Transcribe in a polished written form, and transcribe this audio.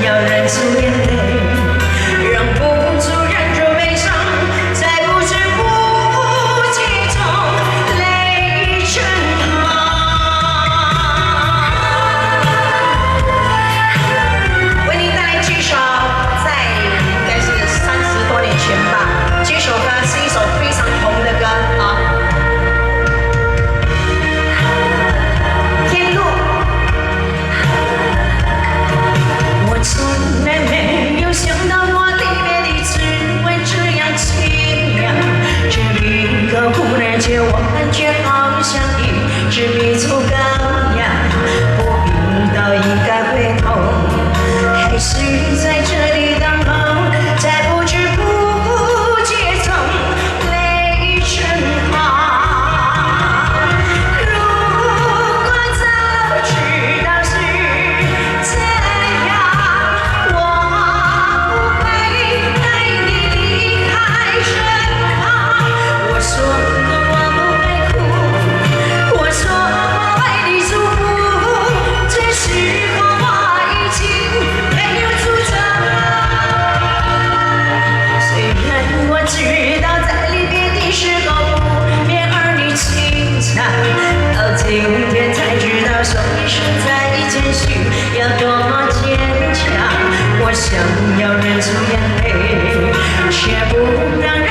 要忍住眼泪，忍不住忍住悲伤，在不知不觉中泪成行。为您带来这首，在应该是30多年前吧，这首歌是一首非常红的歌啊。 从来没有想到我离别的滋味这样清凉，这一刻忽然间我感觉好像一只迷途羔羊，不知道应该回头，还是在这里等候，在不知不觉中泪成行。如果早知道是这样。 到今天才知道，说一声再见需要多么坚强。我想要忍住眼泪，却不让。